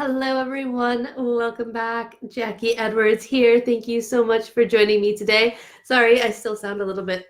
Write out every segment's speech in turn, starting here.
Hello, everyone. Welcome back. Jacquie Edwards here. Thank you so much for joining me today. Sorry, I still sound a little bit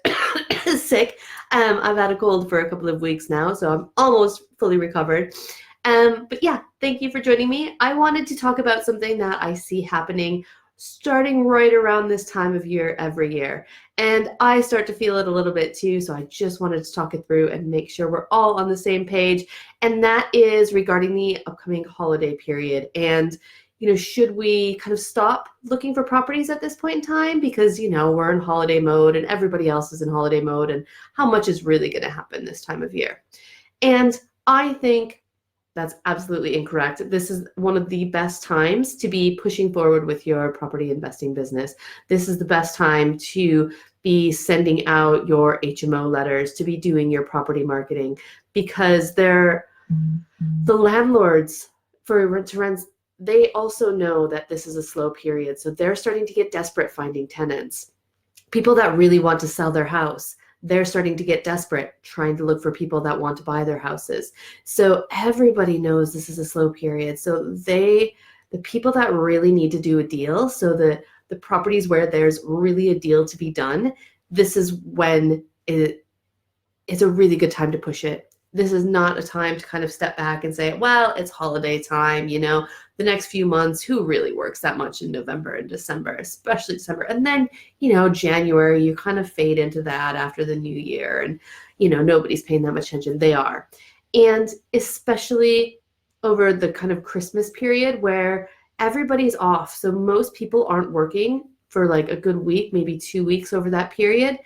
sick. I've had a cold for a couple of weeks now, so I'm almost fully recovered. But yeah, thank you for joining me. I wanted to talk about something that I see happening starting right around this time of year every year. And I start to feel it a little bit too, so I just wanted to talk it through and make sure we're all on the same page. And that is regarding the upcoming holiday period. And, should we kind of stop looking for properties at this point in time? Because, we're in holiday mode and everybody else is in holiday mode. And how much is really going to happen this time of year? And I think that's absolutely incorrect. This is one of the best times to be pushing forward with your property investing business. This is the best time to be sending out your HMO letters, to be doing your property marketing, because the landlords for rent-to-rents, they also know that this is a slow period. So they're starting to get desperate finding tenants. People that really want to sell their house, they're starting to get desperate trying to look for people that want to buy their houses. So everybody knows this is a slow period. So the people that really need to do a deal, so the properties where there's really a deal to be done, this is when it's a really good time to push it. This is not a time to kind of step back and say, well, it's holiday time, the next few months, who really works that much in November and December, especially December. And then, January, you kind of fade into that after the new year and, nobody's paying that much attention. They are. And especially over the kind of Christmas period where everybody's off. So most people aren't working for like a good week, maybe 2 weeks over that period.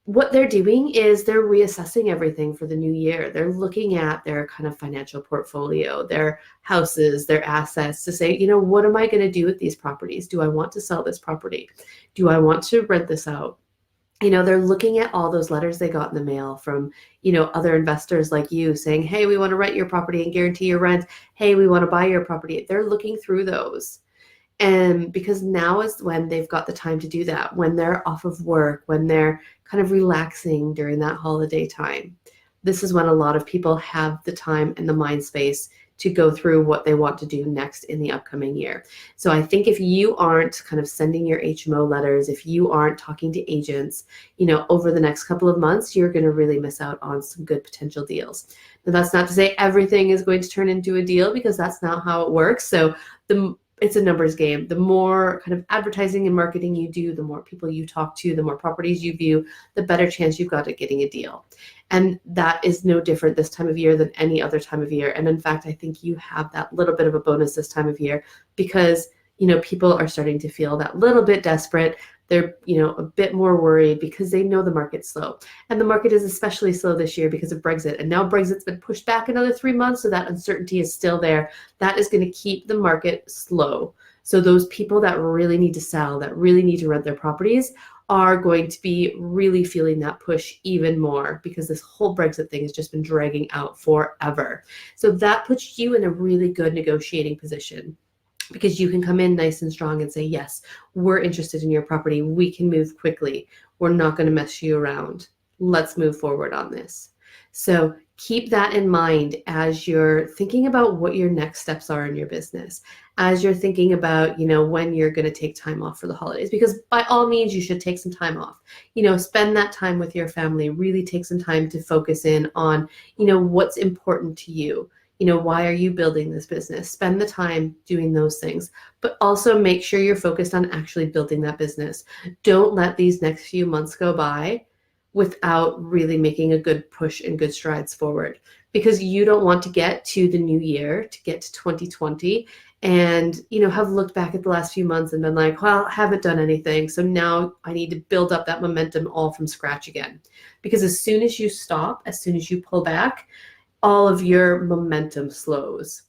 What they're doing is they're reassessing everything for the new year. They're looking at their kind of financial portfolio, their houses, their assets to say, what am I going to do with these properties? Do I want to sell this property? Do I want to rent this out? They're looking at all those letters they got in the mail from, other investors like you saying, hey, we want to rent your property and guarantee your rent. Hey, we want to buy your property. They're looking through those. And because now is when they've got the time to do that, when they're off of work, when they're kind of relaxing during that holiday time. This is when a lot of people have the time and the mind space to go through what they want to do next in the upcoming year. So I think if you aren't kind of sending your HMO letters, if you aren't talking to agents, over the next couple of months, you're going to really miss out on some good potential deals. Now, that's not to say everything is going to turn into a deal, because that's not how it works. So it's a numbers game. The more kind of advertising and marketing you do, the more people you talk to, the more properties you view, the better chance you've got at getting a deal. And that is no different this time of year than any other time of year. And in fact, I think you have that little bit of a bonus this time of year because, people are starting to feel that little bit desperate. They're, a bit more worried because they know the market's slow. And the market is especially slow this year because of Brexit. And now Brexit's been pushed back another 3 months, so that uncertainty is still there. That is going to keep the market slow. So those people that really need to sell, that really need to rent their properties, are going to be really feeling that push even more because this whole Brexit thing has just been dragging out forever. So that puts you in a really good negotiating position, because you can come in nice and strong and say, yes, we're interested in your property. We can move quickly. We're not going to mess you around. Let's move forward on this. So keep that in mind as you're thinking about what your next steps are in your business, as you're thinking about, when you're going to take time off for the holidays, because by all means, you should take some time off, spend that time with your family, really take some time to focus in on, what's important to you. Why are you building this business? Spend the time doing those things, but also make sure you're focused on actually building that business. Don't let these next few months go by without really making a good push and good strides forward, because you don't want to get to the new year, to get to 2020 and, have looked back at the last few months and been like, well, I haven't done anything. So now I need to build up that momentum all from scratch again. Because as soon as you stop, as soon as you pull back, all of your momentum slows.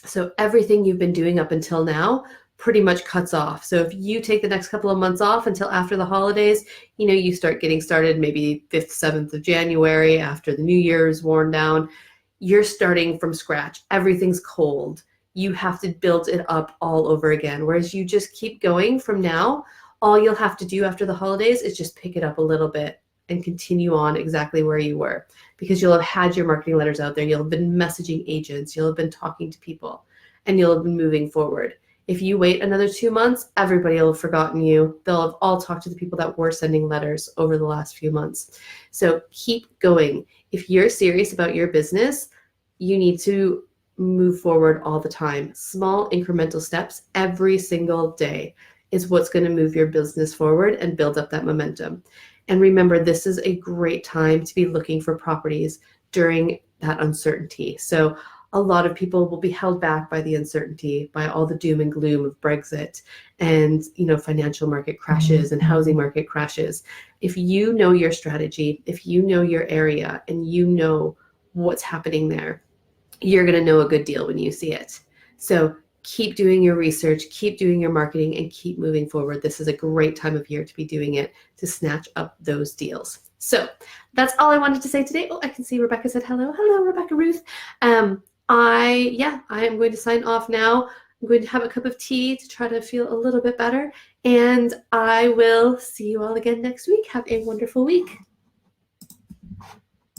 So everything you've been doing up until now pretty much cuts off. So if you take the next couple of months off until after the holidays, you start getting started maybe 5th, 7th of January after the new year is worn down, you're starting from scratch. Everything's cold. You have to build it up all over again. Whereas you just keep going from now, all you'll have to do after the holidays is just pick it up a little bit and continue on exactly where you were, because you'll have had your marketing letters out there. You'll have been messaging agents. You'll have been talking to people. and you'll have been moving forward. If you wait another 2 months, everybody will have forgotten you. They'll have all talked to the people that were sending letters over the last few months. So keep going. If you're serious about your business, you need to move forward all the time. Small incremental steps every single day is what's going to move your business forward and build up that momentum. And remember, this is a great time to be looking for properties during that uncertainty. So a lot of people will be held back by the uncertainty, by all the doom and gloom of Brexit and, financial market crashes and housing market crashes. If you know your strategy, if you know your area and you know what's happening there, you're going to know a good deal when you see it. So keep doing your research, keep doing your marketing, and keep moving forward. This is a great time of year to be doing it, to snatch up those deals. So that's all I wanted to say today. Oh, I can see Rebecca said hello. Hello, Rebecca Ruth. I am going to sign off now. I'm going to have a cup of tea to try to feel a little bit better. And I will see you all again next week. Have a wonderful week.